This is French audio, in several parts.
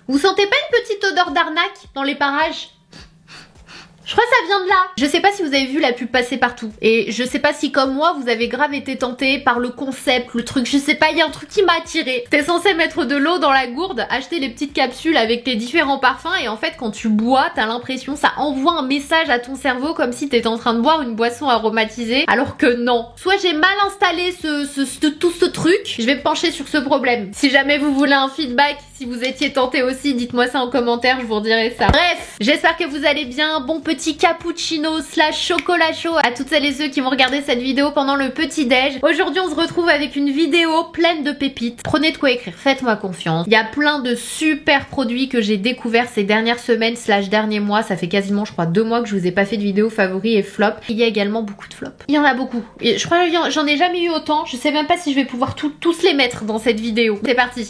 Vous sentez pas une petite odeur d'arnaque dans les parages? Je crois que ça vient de là. Je sais pas si vous avez vu la pub passer partout. Et je sais pas si comme moi, vous avez grave été tenté par le concept, le truc, je sais pas, il y a un truc qui m'a attiré. T'es censé mettre de l'eau dans la gourde, acheter les petites capsules avec les différents parfums et en fait quand tu bois, t'as l'impression, ça envoie un message à ton cerveau comme si t'étais en train de boire une boisson aromatisée. Alors que non. Soit j'ai mal installé tout ce truc, je vais me pencher sur ce problème. Si jamais vous voulez un feedback, si vous étiez tenté aussi, dites-moi ça en commentaire, je vous redirai ça. Bref, j'espère que vous allez bien. Bon petit cappuccino / chocolat chaud à toutes celles et ceux qui vont regarder cette vidéo pendant le petit déj. Aujourd'hui, on se retrouve avec une vidéo pleine de pépites. Prenez de quoi écrire, faites-moi confiance. Il y a plein de super produits que j'ai découverts ces dernières semaines / derniers mois. Ça fait quasiment, je crois, 2 mois que je vous ai pas fait de vidéo favoris et flop. Il y a également beaucoup de flops. Il y en a beaucoup. Et je crois que j'en ai jamais eu autant. Je sais même pas si je vais pouvoir tous les mettre dans cette vidéo. C'est parti.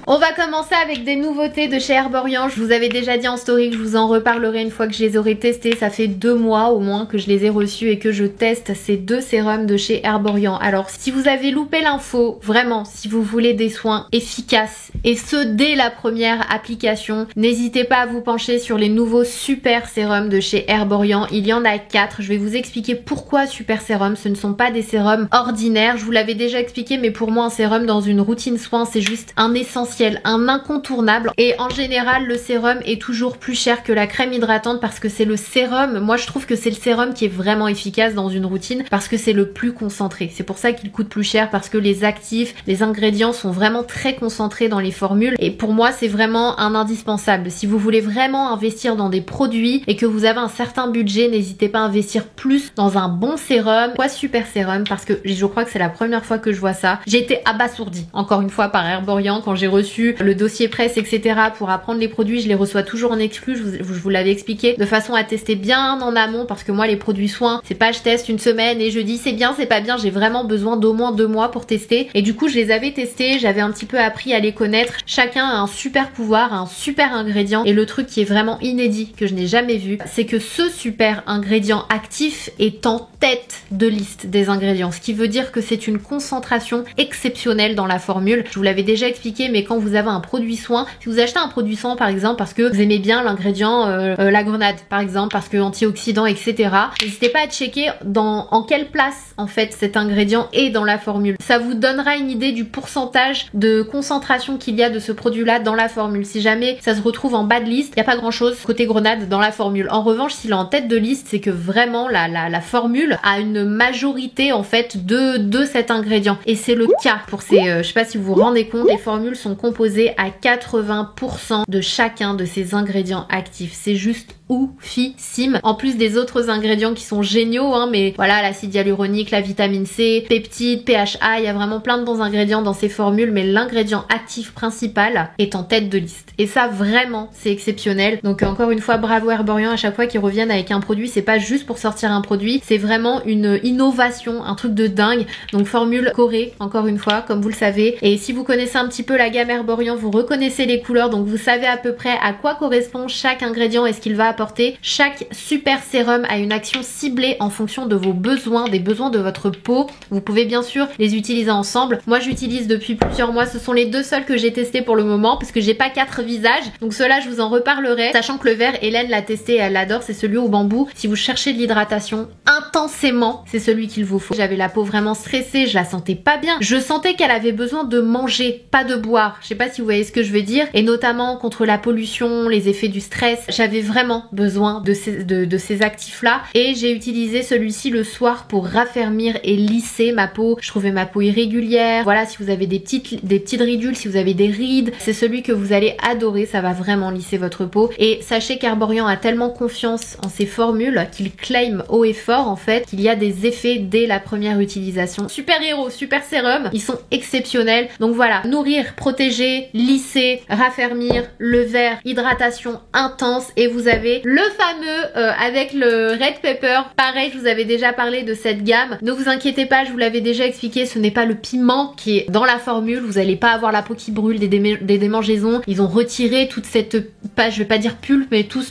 On va commencer avec des nouveautés de chez Herborian. Je vous avais déjà dit en story que je vous en reparlerai une fois que je les aurai testés. Ça fait 2 mois au moins que je les ai reçus et que je teste ces 2 sérums de chez Herborian. Alors si vous avez loupé l'info, vraiment, si vous voulez des soins efficaces et ce dès la première application, n'hésitez pas à vous pencher sur les nouveaux super sérums de chez Herborian. Il y en a 4. Je vais vous expliquer pourquoi super sérum. Ce ne sont pas des sérums ordinaires. Je vous l'avais déjà expliqué, mais pour moi un sérum dans une routine soin, c'est juste un essentiel, un incontournable. Et en général, le sérum est toujours plus cher que la crème hydratante parce que c'est le sérum. Moi, je trouve que c'est le sérum qui est vraiment efficace dans une routine parce que c'est le plus concentré. C'est pour ça qu'il coûte plus cher parce que les actifs, les ingrédients sont vraiment très concentrés dans les formules. Et pour moi, c'est vraiment un indispensable. Si vous voulez vraiment investir dans des produits et que vous avez un certain budget, n'hésitez pas à investir plus dans un bon sérum. Quoi, super sérum, parce que je crois que c'est la première fois que je vois ça. J'ai été abasourdie, encore une fois, par Herborian quand j'ai reçu le dossier presse, etc. pour apprendre les produits. Je les reçois toujours en exclu, je vous l'avais expliqué, de façon à tester bien en amont parce que moi les produits soins, c'est pas je teste une semaine et je dis c'est bien, c'est pas bien, j'ai vraiment besoin d'au moins 2 mois pour tester. Et du coup je les avais testés, j'avais un petit peu appris à les connaître. Chacun a un super pouvoir, un super ingrédient et le truc qui est vraiment inédit que je n'ai jamais vu, c'est que ce super ingrédient actif est en tête de liste des ingrédients, ce qui veut dire que c'est une concentration exceptionnelle dans la formule. Je vous l'avais déjà expliqué, mais quand vous avez un produit soin, si vous achetez un produit soin par exemple parce que vous aimez bien l'ingrédient la grenade par exemple, parce que antioxydant, etc., n'hésitez pas à checker en quelle place en fait cet ingrédient est dans la formule. Ça vous donnera une idée du pourcentage de concentration qu'il y a de ce produit là dans la formule. Si jamais ça se retrouve en bas de liste, il n'y a pas grand chose côté grenade dans la formule. En revanche, s'il est en tête de liste, c'est que vraiment la formule a une majorité en fait de cet ingrédient. Et c'est le cas pour ces, je sais pas si vous vous rendez compte, les formules sont composées à 80% de chacun de ces ingrédients actifs. C'est juste oufissime. En plus des autres ingrédients qui sont géniaux, hein, mais voilà, l'acide hyaluronique, la vitamine C, peptides, PHA, il y a vraiment plein de bons ingrédients dans ces formules, mais l'ingrédient actif principal est en tête de liste. Et ça, vraiment, c'est exceptionnel. Donc encore une fois, bravo Herborian, à chaque fois qu'ils reviennent avec un produit, c'est pas juste pour sortir un produit, c'est vraiment une innovation, un truc de dingue. Donc formule Corée, encore une fois, comme vous le savez. Et si vous connaissez un petit peu la gamme Herborian, vous reconnaissez les couleurs, donc vous savez à peu près à quoi correspond chaque ingrédient et ce qu'il va apporter. Chaque super sérum a une action ciblée en fonction de vos besoins, des besoins de votre peau. Vous pouvez bien sûr les utiliser ensemble. Moi j'utilise depuis plusieurs mois, ce sont les 2 seuls que j'ai testés pour le moment parce que j'ai pas 4 visages, donc ceux-là je vous en reparlerai, sachant que le vert, Hélène l'a testé et elle l'adore, c'est celui au bambou. Si vous cherchez de l'hydratation intensément, c'est celui qu'il vous faut. J'avais la peau vraiment stressée, je la sentais pas bien, je sentais qu'elle avait besoin de manger, pas de boire. Je sais pas si vous voyez ce que je veux dire, et notamment contre la pollution, les effets du stress, j'avais vraiment besoin de ces actifs là, et j'ai utilisé celui-ci le soir pour raffermir et lisser ma peau. Je trouvais ma peau irrégulière, voilà, si vous avez des petites ridules, si vous avez des rides, c'est celui que vous allez adorer, ça va vraiment lisser votre peau. Et sachez qu'Herborian a tellement confiance en ses formules qu'il claim haut et fort en fait qu'il y a des effets dès la première utilisation. Super héros, super sérum, ils sont exceptionnels. Donc voilà, nourrir, protéger, lisser, raffermir, le vert, hydratation intense, et vous avez parlé. Le fameux avec le red pepper, pareil, je vous avais déjà parlé de cette gamme. Ne vous inquiétez pas, je vous l'avais déjà expliqué, ce n'est pas le piment qui est dans la formule. Vous n'allez pas avoir la peau qui brûle, des démangeaisons. Ils ont retiré toute cette, je vais pas dire pulpe, mais tout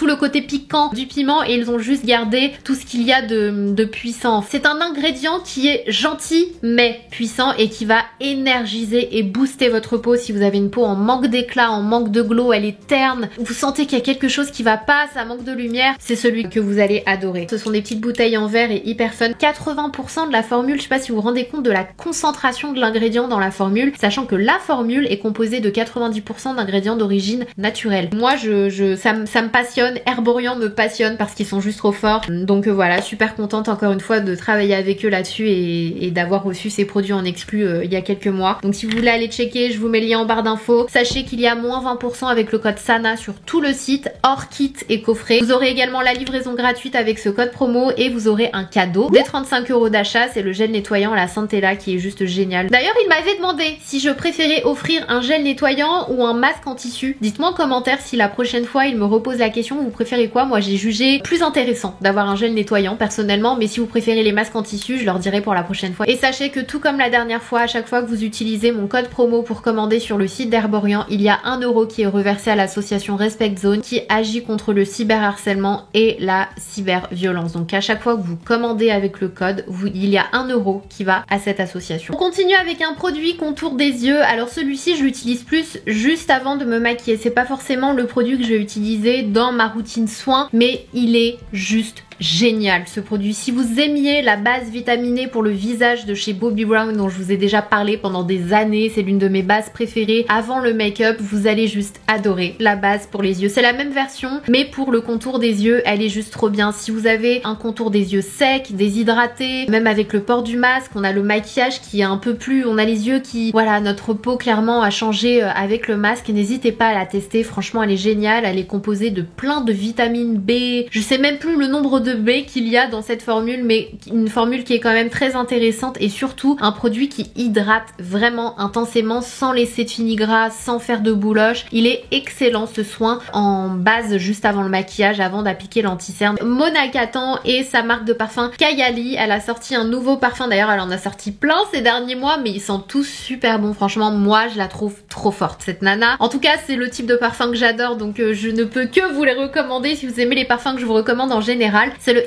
le côté piquant du piment et ils ont juste gardé tout ce qu'il y a de puissant. C'est un ingrédient qui est gentil mais puissant et qui va énergiser et booster votre peau. Si vous avez une peau en manque d'éclat, en manque de glow, elle est terne, vous sentez qu'il y a quelque chose qui va pas, ça manque de lumière, c'est celui que vous allez adorer. Ce sont des petites bouteilles en verre et hyper fun. 80% de la formule, je sais pas si vous vous rendez compte de la concentration de l'ingrédient dans la formule, sachant que la formule est composée de 90% d'ingrédients d'origine naturelle. Moi, ça me passionne, Herborian me passionne parce qu'ils sont juste trop forts. Donc voilà, super contente encore une fois de travailler avec eux là-dessus et d'avoir reçu ces produits en exclu il y a quelques mois. Donc si vous voulez aller checker, je vous mets le lien en barre d'infos. Sachez qu'il y a moins 20% avec le code SANA sur tout le site, hors kit et coffret. Vous aurez également la livraison gratuite avec ce code promo et vous aurez un cadeau des 35 € d'achat, c'est le gel nettoyant à la Centella qui est juste génial. D'ailleurs, il m'avait demandé si je préférais offrir un gel nettoyant ou un masque en tissu. Dites-moi en commentaire si la prochaine fois il me repose la question, vous préférez quoi? Moi j'ai jugé plus intéressant d'avoir un gel nettoyant personnellement, mais si vous préférez les masques en tissu, je leur dirai pour la prochaine fois. Et sachez que tout comme la dernière fois, à chaque fois que vous utilisez mon code promo pour commander sur le site d'Herborian, il y a 1 € qui est reversé à l'association Respect Zone qui agit contre le cyberharcèlement et la cyberviolence. Donc à chaque fois que vous commandez avec le code, il y a 1 € qui va à cette association. On continue avec un produit contour des yeux. Alors celui-ci, je l'utilise plus juste avant de me maquiller. C'est pas forcément le produit que je vais utiliser dans ma routine soin, mais il est juste génial ce produit. Si vous aimiez la base vitaminée pour le visage de chez Bobbi Brown dont je vous ai déjà parlé pendant des années, c'est l'une de mes bases préférées avant le make-up, vous allez juste adorer la base pour les yeux. C'est la même version mais pour le contour des yeux, elle est juste trop bien. Si vous avez un contour des yeux sec, déshydraté, même avec le port du masque, on a le maquillage qui est un peu plus, on a les yeux qui, voilà, notre peau clairement a changé avec le masque, n'hésitez pas à la tester, franchement elle est géniale, elle est composée de plein de vitamine B, je sais même plus le nombre de B qu'il y a dans cette formule, mais une formule qui est quand même très intéressante et surtout un produit qui hydrate vraiment intensément sans laisser de fini-gras, sans faire de bouloche. Il est excellent ce soin en base juste avant le maquillage, avant d'appliquer l'anti-cerne. Monacatan et sa marque de parfum Kayali, elle a sorti un nouveau parfum, d'ailleurs elle en a sorti plein ces derniers mois mais ils sentent tous super bons, franchement moi je la trouve trop forte cette nana. En tout cas c'est le type de parfum que j'adore donc je ne peux que vous les recommander si vous aimez les parfums que je vous recommande en général. C'est le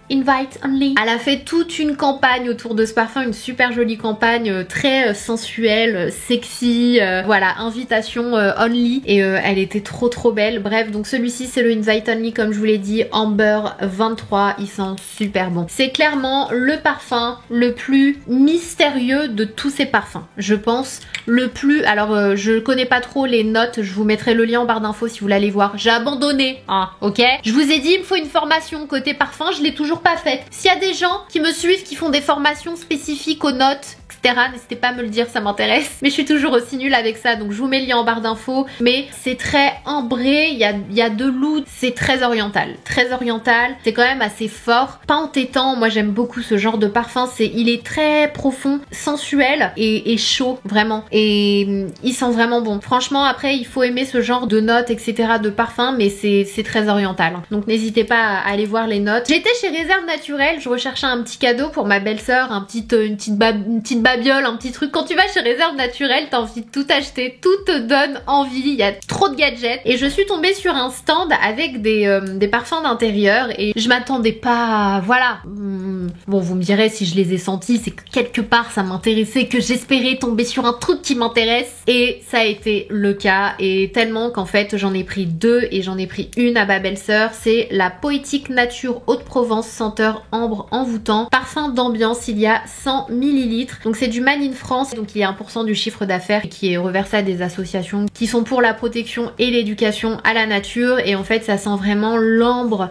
Invite Only. Elle a fait toute une campagne autour de ce parfum, une super jolie campagne très sensuelle, sexy, voilà, invitation only et elle était trop belle. Bref, donc celui-ci c'est le Invite Only comme je vous l'ai dit, Amber 23, il sent super bon. C'est clairement le parfum le plus mystérieux de tous ces parfums, je pense. Le plus, alors je connais pas trop les notes, je vous mettrai le lien en barre d'infos si vous voulez aller voir. J'ai abandonné, hein, ok? Je vous ai dit, il me faut une formation côté parfum, je l'ai toujours pas faite. S'il y a des gens qui me suivent, qui font des formations spécifiques aux notes, etc., n'hésitez pas à me le dire, ça m'intéresse. Mais je suis toujours aussi nulle avec ça, donc je vous mets le lien en barre d'infos. Mais c'est très ambré, il y a de l'oud, c'est très oriental. Très oriental, c'est quand même assez fort. Pas entêtant, moi j'aime beaucoup ce genre de parfum. Il est très profond, sensuel et chaud, vraiment. Et il sent vraiment bon. Franchement, après, il faut aimer ce genre de notes, etc., de parfum, mais c'est très oriental. Donc n'hésitez pas à aller voir les notes. J'étais chez Réserve Naturelle, je recherchais un petit cadeau pour ma belle-sœur, une petite babiole, un petit truc. Quand tu vas chez Réserve Naturelle, t'as envie de tout acheter, tout te donne envie, il y a trop de gadgets. Et je suis tombée sur un stand avec des parfums d'intérieur et je m'attendais pas, voilà. Bon, vous me direz si je les ai sentis, c'est que quelque part ça m'intéressait, que j'espérais tomber sur un truc qui m'intéresse et ça a été le cas et tellement qu'en fait j'en ai pris 2 et j'en ai pris une à ma belle-sœur. C'est la Poétique Nature Haute-Provence senteur ambre envoûtant, parfum d'ambiance, il y a 100 ml. Donc c'est du Made in France, donc il y a 1% du chiffre d'affaires qui est reversé à des associations qui sont pour la protection et l'éducation à la nature et en fait ça sent vraiment l'ambre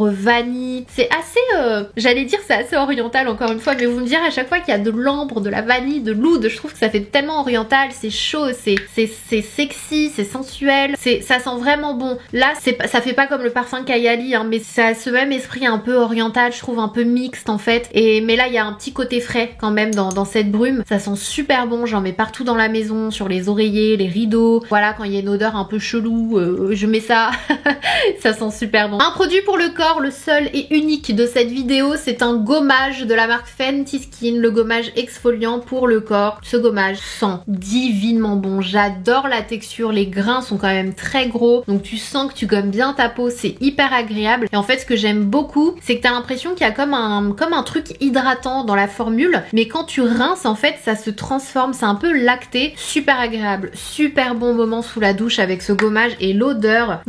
vanille. C'est assez, j'allais dire c'est assez assez oriental encore une fois, mais vous me direz à chaque fois qu'il y a de l'ambre, de la vanille, de l'oud, je trouve que ça fait tellement oriental, c'est chaud, c'est sexy, c'est sensuel, ça sent vraiment bon. Là, ça fait pas comme le parfum Kayali, hein, mais ça a ce même esprit un peu oriental, je trouve un peu mixte en fait. Mais là, il y a un petit côté frais quand même dans cette brume. Ça sent super bon, j'en mets partout dans la maison, sur les oreillers, les rideaux. Voilà, quand il y a une odeur un peu chelou, je mets ça. Ça sent super bon. Un produit pour le corps, le seul et unique de cette vidéo, c'est un gommage de la marque Fenty Skin, le gommage exfoliant pour le corps. Ce gommage sent divinement bon. J'adore la texture, les grains sont quand même très gros, donc tu sens que tu gommes bien ta peau, c'est hyper agréable. Et en fait, ce que j'aime beaucoup, c'est que t'as l'impression qu'il y a comme un truc hydratant dans la formule, mais quand tu rinces, en fait, ça se transforme, c'est un peu lacté, super agréable, super bon moment sous la douche avec ce gommage. Et l'odeur,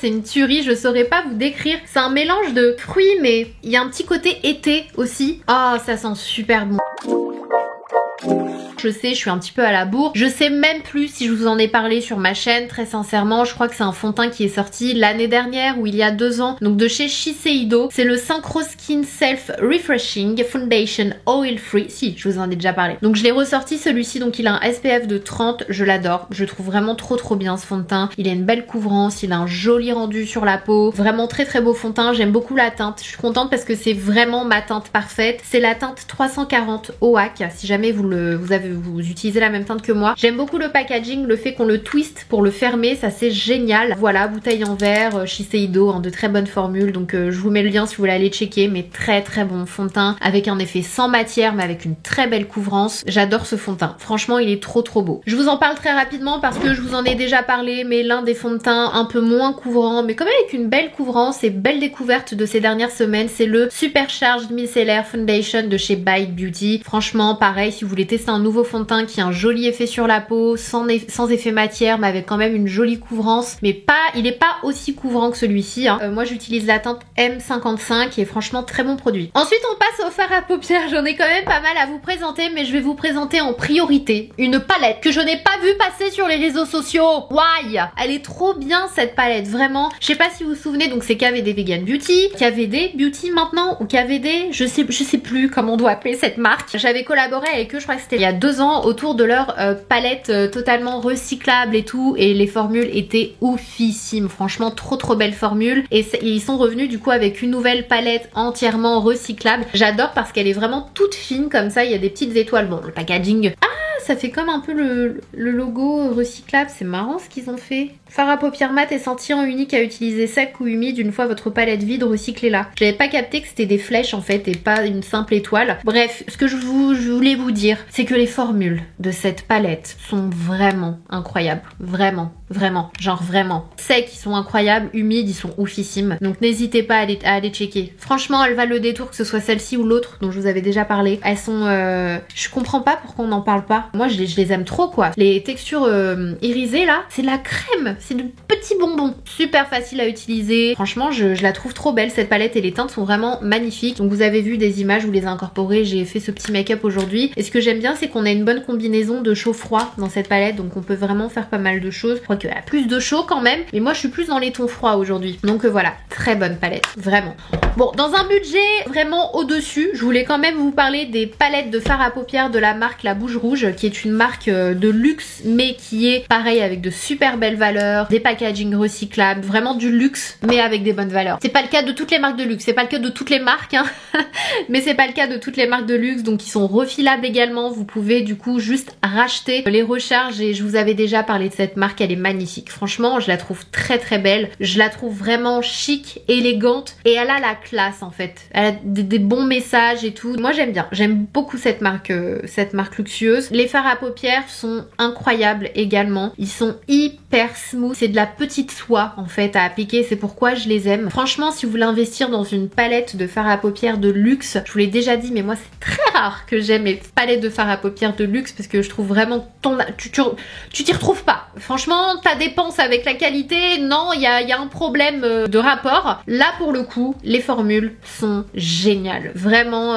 c'est une tuerie, je saurais pas vous décrire. C'est un mélange de fruits, mais il y a un petit côté été aussi. Oh, ça sent super bon. Je sais, je suis un petit peu à la bourre. Je sais même plus si je vous en ai parlé sur ma chaîne, très sincèrement. Je crois que c'est un fond de teint qui est sorti l'année dernière ou il y a 2 ans. Donc de chez Shiseido. C'est le Synchro Skin Self Refreshing Foundation Oil Free. Si, je vous en ai déjà parlé. Donc je l'ai ressorti celui-ci. Donc il a un SPF de 30. Je l'adore. Je trouve vraiment trop bien ce fond de teint. Il a une belle couvrance. Il a un joli rendu sur la peau. Vraiment très beau fond de teint. J'aime beaucoup la teinte. Je suis contente parce que c'est vraiment ma teinte parfaite. C'est la teinte 340 OAC. Si jamais vous utilisez la même teinte que moi. J'aime beaucoup le packaging, le fait qu'on le twist pour le fermer, ça c'est génial. Voilà, bouteille en verre, Shiseido, hein, de très bonnes formules, donc je vous mets le lien si vous voulez aller checker, mais très bon fond de teint, avec un effet sans matière, mais avec une très belle couvrance. J'adore ce fond de teint, franchement il est trop beau. Je vous en parle très rapidement parce que je vous en ai déjà parlé, mais l'un des fonds de teint un peu moins couvrant, mais quand même avec une belle couvrance et belle découverte de ces dernières semaines, c'est le Supercharged Micellar Foundation de chez Bite Beauty. Franchement, pareil, si vous voulez tester un nouveau fond de teint qui a un joli effet sur la peau, sans effet matière, mais avec quand même une jolie couvrance, mais il est pas aussi couvrant que celui-ci, hein. Moi j'utilise la teinte M55 qui est franchement très bon produit. Ensuite on passe au fard à paupières. J'en ai quand même pas mal à vous présenter, mais je vais vous présenter en priorité une palette que je n'ai pas vu passer sur les réseaux sociaux. Why? Elle est trop bien cette palette, vraiment. Je sais pas si vous vous souvenez, donc c'est KVD Vegan Beauty, KVD Beauty maintenant, ou KVD, je sais plus comment on doit appeler cette marque. J'avais collaboré avec eux, je crois que c'était il y a 2 ans, autour de leur palette totalement recyclable et tout, et les formules étaient oufissimes, franchement trop belle formule. Et ils sont revenus du coup avec une nouvelle palette entièrement recyclable. J'adore parce qu'elle est vraiment toute fine comme ça, il y a des petites étoiles. Bon, le packaging, ça fait comme un peu le logo recyclable, c'est marrant ce qu'ils ont fait. Fard à paupières mat échantillon unique à utiliser sec ou humide une fois votre palette vide, recyclez-la. J'avais pas capté que c'était des flèches en fait et pas une simple étoile. Bref, ce que je voulais vous dire, c'est que les formules de cette palette sont vraiment incroyables. Vraiment. Genre vraiment. Secs, ils sont incroyables, humides, ils sont oufissimes. Donc n'hésitez pas à aller checker. Franchement, elle va le détour, que ce soit celle-ci ou l'autre dont je vous avais déjà parlé. Elles sont... Je comprends pas pourquoi on n'en parle pas. Moi, je les aime trop quoi. Les textures irisées là, c'est de la crème. C'est de petits bonbons. Super facile à utiliser. Franchement, je la trouve trop belle cette palette et les teintes sont vraiment magnifiques. Donc vous avez vu des images où les ai incorporées. J'ai fait ce petit make-up aujourd'hui. Et ce que j'aime bien, c'est qu'on a une bonne combinaison de chaud-froid dans cette palette. Donc on peut vraiment faire pas mal de choses. Je crois qu'il y a plus de chaud quand même. Mais moi, je suis plus dans les tons froids aujourd'hui. Donc voilà, très bonne palette. Vraiment. Bon, dans un budget vraiment au-dessus, je voulais quand même vous parler des palettes de fard à paupières de la marque La Bouge Rouge, qui est une marque de luxe, mais qui est pareil avec de super belles valeurs, des packaging recyclables, vraiment du luxe, mais avec des bonnes valeurs. C'est pas le cas de toutes les marques de luxe, c'est pas le cas de toutes les marques, hein. Mais c'est pas le cas de toutes les marques de luxe, donc ils sont refilables également. Vous pouvez du coup juste racheter les recharges et je vous avais déjà parlé de cette marque, elle est magnifique. Franchement, je la trouve très belle, je la trouve vraiment chic, élégante et elle a la classe en fait. Elle a des bons messages et tout. Moi j'aime bien, j'aime beaucoup cette marque luxueuse. Les fards à paupières sont incroyables également. Ils sont hyper smooth. C'est de la petite soie en fait à appliquer. C'est pourquoi je les aime. Franchement, si vous voulez investir dans une palette de fards à paupières de luxe, je vous l'ai déjà dit, mais moi c'est très rare que j'aime les palettes de fards à paupières de luxe parce que je trouve vraiment tu t'y retrouves pas. Franchement, ta dépense avec la qualité, non, il y a un problème de rapport. Là pour le coup, les formules sont géniales. Vraiment,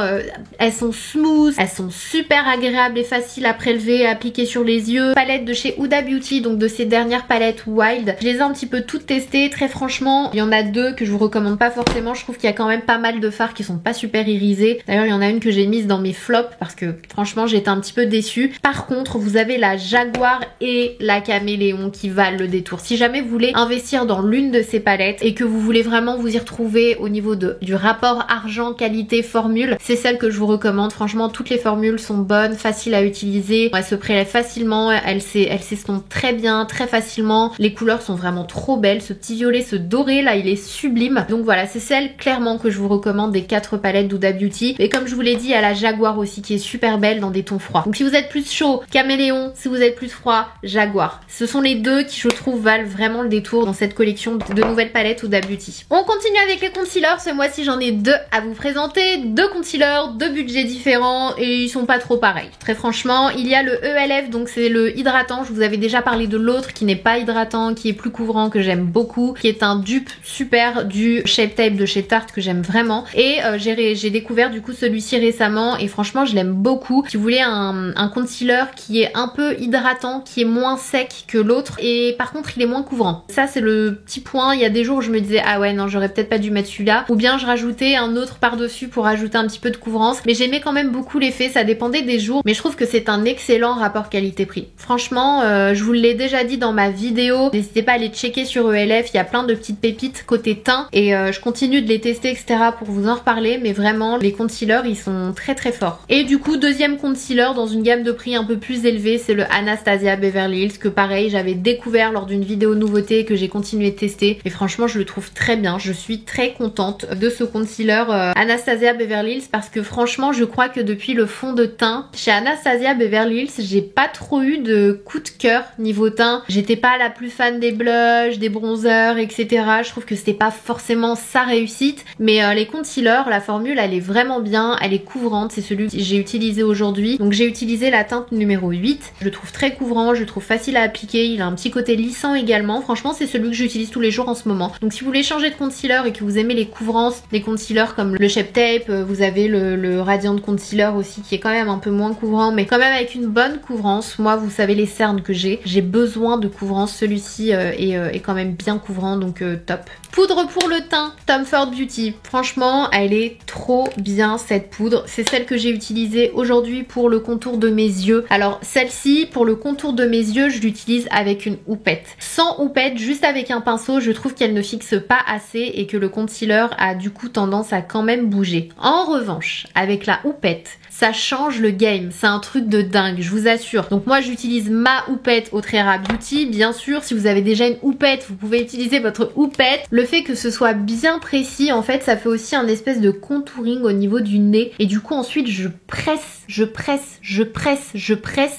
elles sont smooth, elles sont super agréables et faciles à prélever, à appliquer sur les yeux. Palette de chez Huda Beauty, donc de ses dernières palette Wild. Je les ai un petit peu toutes testées, très franchement. Il y en a deux que je vous recommande pas forcément. Je trouve qu'il y a quand même pas mal de fards qui sont pas super irisés. D'ailleurs, il y en a une que j'ai mise dans mes flops parce que franchement, j'étais un petit peu déçue. Par contre, vous avez la Jaguar et la Caméléon qui valent le détour. Si jamais vous voulez investir dans l'une de ces palettes et que vous voulez vraiment vous y retrouver au niveau du rapport argent, qualité, formule, c'est celle que je vous recommande. Franchement, toutes les formules sont bonnes, faciles à utiliser. Elles se prélèvent facilement, elles s'estompent très bien, très facilement. Les couleurs sont vraiment trop belles. Ce petit violet, ce doré là, il est sublime. Donc voilà, c'est celle clairement que je vous recommande des 4 palettes d'Huda Beauty. Et comme je vous l'ai dit, il y a la Jaguar aussi qui est super belle dans des tons froids. Donc si vous êtes plus chaud, Caméléon. Si vous êtes plus froid, Jaguar. Ce sont les deux qui je trouve valent vraiment le détour dans cette collection de nouvelles palettes Huda Beauty. On continue avec les concealers. Ce mois-ci, j'en ai 2 à vous présenter. 2 concealers, 2 budgets différents et ils sont pas trop pareils. Très franchement, il y a le ELF, donc c'est le hydratant. Je vous avais déjà parlé de l'autre qui n'est pas hydratant, qui est plus couvrant, que j'aime beaucoup, qui est un dupe super du Shape Tape de chez Tarte que j'aime vraiment. Et j'ai découvert du coup celui-ci récemment et franchement, je l'aime beaucoup. Si vous voulez un concealer qui est un peu hydratant, qui est moins sec que l'autre et par contre, il est moins couvrant. Ça, c'est le petit point. Il y a des jours où je me disais ah ouais non, j'aurais peut-être pas dû mettre celui-là, ou bien je rajoutais un autre par-dessus pour ajouter un petit peu de couvrance, mais j'aimais quand même beaucoup l'effet, ça dépendait des jours, mais je trouve que c'est un excellent rapport qualité-prix. Franchement, je vous l'ai déjà dit dans ma vidéo, n'hésitez pas à aller checker sur ELF, il y a plein de petites pépites côté teint et je continue de les tester etc pour vous en reparler, mais vraiment les concealers ils sont très très forts. Et du coup, deuxième concealer dans une gamme de prix un peu plus élevée, c'est le Anastasia Beverly Hills, que pareil j'avais découvert lors d'une vidéo nouveauté que j'ai continué de tester et franchement je le trouve très bien. Je suis très contente de ce concealer Anastasia Beverly Hills parce que franchement je crois que depuis le fond de teint chez Anastasia Beverly Hills j'ai pas trop eu de coup de cœur niveau teint. J'étais pas la plus fan des blushs, des bronzers etc. Je trouve que c'était pas forcément sa réussite, mais les concealers, la formule elle est vraiment bien, elle est couvrante, c'est celui que j'ai utilisé aujourd'hui. Donc j'ai utilisé la teinte numéro 8, je le trouve très couvrant, je le trouve facile à appliquer, il a un petit côté lissant également. Franchement c'est celui que j'utilise tous les jours en ce moment. Donc si vous voulez changer de concealer et que vous aimez les couvrances, les concealers comme le Shape Tape, vous avez le Radiant Concealer aussi qui est quand même un peu moins couvrant mais quand même avec une bonne couvrance. Moi vous savez les cernes que j'ai besoin de couvrance, celui-ci est quand même bien couvrant donc top. Poudre pour le teint, Tom Ford Beauty. Franchement elle est trop bien cette poudre. C'est celle que j'ai utilisée aujourd'hui pour le contour de mes yeux. Alors celle-ci pour le contour de mes yeux je l'utilise avec une houppette. Sans houppette, juste avec un pinceau, je trouve qu'elle ne fixe pas assez et que le concealer a du coup tendance à quand même bouger. En revanche, avec la houppette, ça change le game, c'est un truc de dingue, je vous assure. Donc moi j'utilise ma houppette Autrera Beauty, bien sûr si vous avez déjà une houppette, vous pouvez utiliser votre houppette. Le fait que ce soit bien précis, en fait ça fait aussi un espèce de contouring au niveau du nez et du coup ensuite je presse, ce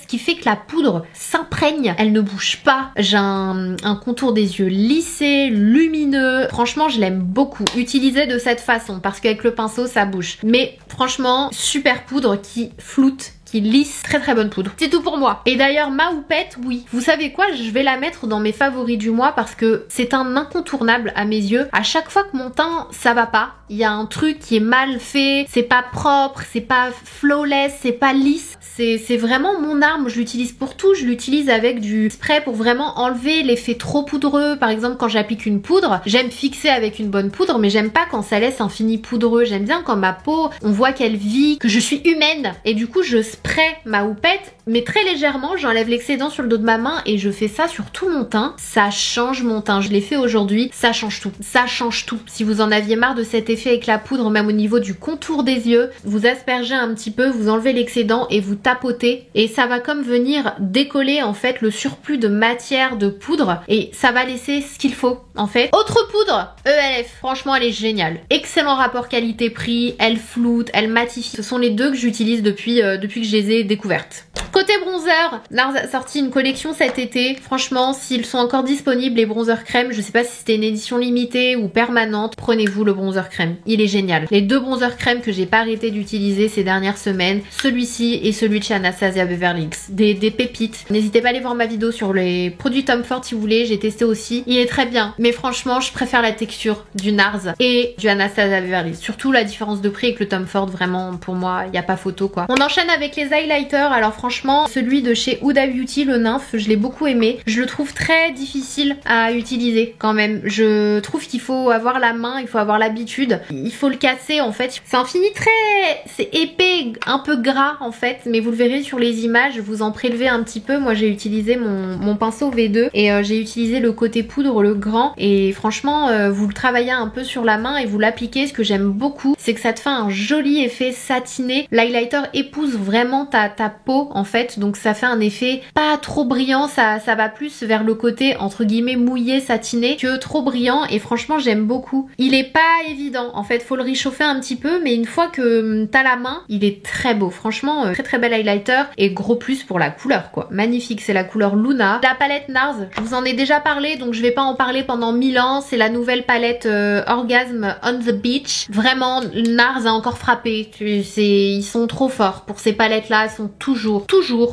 qui fait que la poudre s'imprègne, elle ne bouge pas. J'ai un contour des yeux lissé, lumineux, franchement je l'aime beaucoup. Utilisez de cette façon parce qu'avec le pinceau ça bouge. Mais franchement super poudre qui floute, qui lisse, très très bonne poudre. C'est tout pour moi. Et d'ailleurs ma houppette, oui, vous savez quoi, je vais la mettre dans mes favoris du mois parce que c'est un incontournable à mes yeux. À chaque fois que mon teint ça va pas, il y a un truc qui est mal fait, c'est pas propre, c'est pas flawless, c'est pas lisse. C'est vraiment mon arme, je l'utilise pour tout, je l'utilise avec du spray pour vraiment enlever l'effet trop poudreux. Par exemple quand j'applique une poudre, j'aime fixer avec une bonne poudre mais j'aime pas quand ça laisse un fini poudreux. J'aime bien quand ma peau, on voit qu'elle vit, que je suis humaine et du coup je spray ma houppette mais très légèrement, j'enlève l'excédent sur le dos de ma main et je fais ça sur tout mon teint. Ça change mon teint, je l'ai fait aujourd'hui, ça change tout. Ça change tout. Si vous en aviez marre de cet effet avec la poudre, même au niveau du contour des yeux, vous aspergez un petit peu, vous enlevez l'excédent et vous tapotez et ça va comme venir décoller en fait le surplus de matière de poudre et ça va laisser ce qu'il faut en fait. Autre poudre, ELF, franchement elle est géniale. Excellent rapport qualité-prix, elle floute, elle matifie. Ce sont les deux que j'utilise depuis que je les ai découvertes. Côté bronzer, NARS a sorti une collection cet été. Franchement, s'ils sont encore disponibles, les bronzers crème, je sais pas si c'était une édition limitée ou permanente, prenez-vous le bronzer crème. Il est génial. Les deux bronzers crème que j'ai pas arrêté d'utiliser ces dernières semaines, celui-ci et celui de chez Anastasia Beverly Hills. Des pépites. N'hésitez pas à aller voir ma vidéo sur les produits Tom Ford si vous voulez, j'ai testé aussi. Il est très bien. Mais franchement, je préfère la texture du NARS et du Anastasia Beverly Hills. Surtout la différence de prix avec le Tom Ford, vraiment, pour moi, il n'y a pas photo quoi. On enchaîne avec les highlighters. Alors franchement, franchement celui de chez Huda Beauty, le nymphe, je l'ai beaucoup aimé. Je le trouve très difficile à utiliser quand même. Je trouve qu'il faut avoir la main, il faut avoir l'habitude, il faut le casser en fait. C'est un fini très... c'est épais, un peu gras en fait, mais vous le verrez sur les images, vous en prélevez un petit peu. Moi j'ai utilisé mon pinceau V2 et j'ai utilisé le côté poudre, le grand, et franchement vous le travaillez un peu sur la main et vous l'appliquez. Ce que j'aime beaucoup, c'est que ça te fait un joli effet satiné. L'highlighter épouse vraiment ta peau en fait, donc ça fait un effet pas trop brillant, ça va plus vers le côté entre guillemets mouillé, satiné, que trop brillant, et franchement j'aime beaucoup. Il est pas évident en fait, faut le réchauffer un petit peu, mais une fois que t'as la main, il est très beau. Franchement très très bel highlighter, et gros plus pour la couleur quoi, magnifique. C'est la couleur Luna. La palette NARS, je vous en ai déjà parlé, donc je vais pas en parler pendant 1000 ans. C'est la nouvelle palette Orgasm on the Beach. Vraiment NARS a encore frappé, ils sont trop forts pour ces palettes là, elles sont toujours,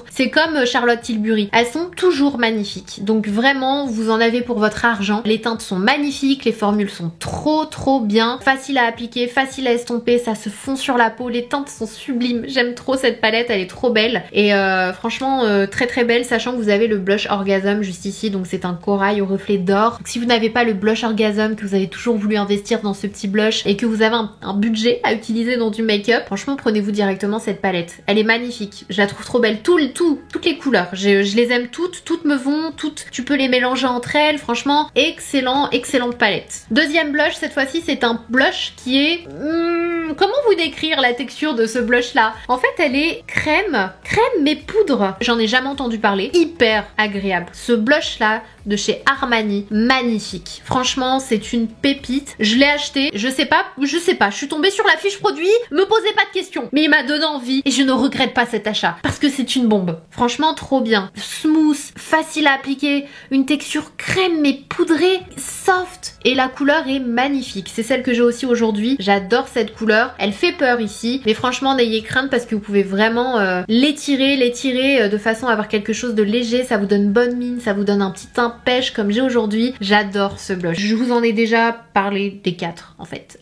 c'est comme Charlotte Tilbury, elles sont toujours magnifiques. Donc vraiment vous en avez pour votre argent. Les teintes sont magnifiques, les formules sont trop bien, facile à appliquer, facile à estomper, ça se fond sur la peau, les teintes sont sublimes. J'aime trop cette palette, elle est trop belle, et franchement très belle, sachant que vous avez le blush Orgasm juste ici, donc c'est un corail au reflet d'or. Donc si vous n'avez pas le blush Orgasm, que vous avez toujours voulu investir dans ce petit blush et que vous avez un budget à utiliser dans du make-up, franchement prenez-vous directement cette palette. Elle est magnifique, je la trouve trop belle, toutes les couleurs, je les aime toutes me vont, tu peux les mélanger entre elles, franchement excellente palette. Deuxième blush, cette fois-ci c'est un blush qui est... comment vous décrire la texture de ce blush là? En fait elle est crème mais poudre, j'en ai jamais entendu parler, hyper agréable. Ce blush là de chez Armani, magnifique. Franchement, c'est une pépite. Je l'ai acheté, je sais pas, je suis tombée sur la fiche produit, me posez pas de questions. Mais il m'a donné envie et je ne regrette pas cet achat parce que c'est une bombe. Franchement, trop bien. Smooth, facile à appliquer, une texture crème mais poudrée, soft. Et la couleur est magnifique. C'est celle que j'ai aussi aujourd'hui. J'adore cette couleur. Elle fait peur ici, mais franchement, n'ayez crainte parce que vous pouvez vraiment l'étirer de façon à avoir quelque chose de léger. Ça vous donne bonne mine, ça vous donne un petit teint pêche comme j'ai aujourd'hui. J'adore ce blush. Je vous en ai déjà parlé des 4 en fait.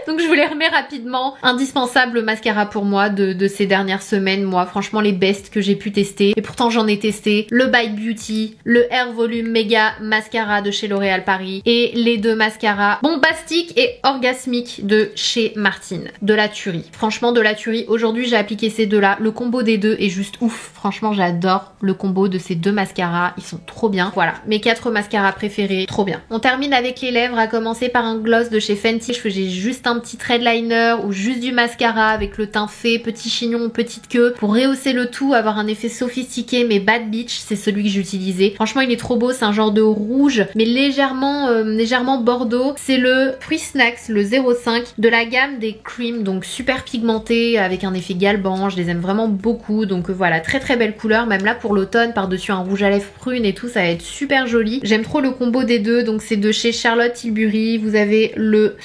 Donc je vous les remets rapidement. Indispensable mascara pour moi de ces dernières semaines. Moi franchement les best que j'ai pu tester. Et pourtant j'en ai testé le By Beauty, le Air Volume Mega Mascara de chez L'Oréal Paris et les 2 mascaras Bombastic et Orgasmic de chez Martine. De la tuerie. Franchement de la tuerie. Aujourd'hui j'ai appliqué ces deux là. Le combo des deux est juste ouf. Franchement j'adore le combo de ces 2 mascaras. Ils sont trop bien. Voilà, mes 4 mascaras préférés. Trop bien. On termine avec les lèvres, à commencer par un gloss de chez Fenty. J'ai juste un petit thread liner ou juste du mascara avec le teint fait, petit chignon, petite queue pour rehausser le tout, avoir un effet sophistiqué. Mais Bad Beach, c'est celui que j'utilisais. Franchement il est trop beau, c'est un genre de rouge mais légèrement bordeaux. C'est le Fruit Snacks, le 05 de la gamme des creams, donc super pigmenté avec un effet galban. Je les aime vraiment beaucoup, donc voilà, très belle couleur. Même là pour l'automne, par dessus un rouge à lèvres prune et tout, ça va être super joli. J'aime trop le combo des deux, donc c'est de chez Charlotte Tilbury. Vous avez le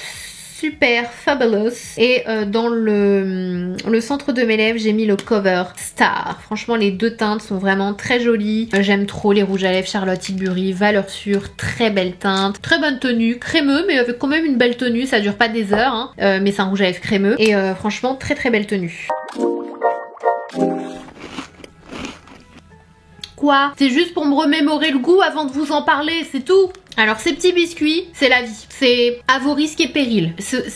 Super Fabulous et dans le centre de mes lèvres j'ai mis le Cover Star. Franchement les 2 teintes sont vraiment très jolies. J'aime trop les rouges à lèvres Charlotte Tilbury, valeur sûre, très belle teinte, très bonne tenue, crémeux mais avec quand même une belle tenue, ça dure pas des heures hein. Mais c'est un rouge à lèvres crémeux et franchement très belle tenue. Quoi? C'est juste pour me remémorer le goût avant de vous en parler, c'est tout. Alors ces petits biscuits, c'est la vie. C'est à vos risques et périls.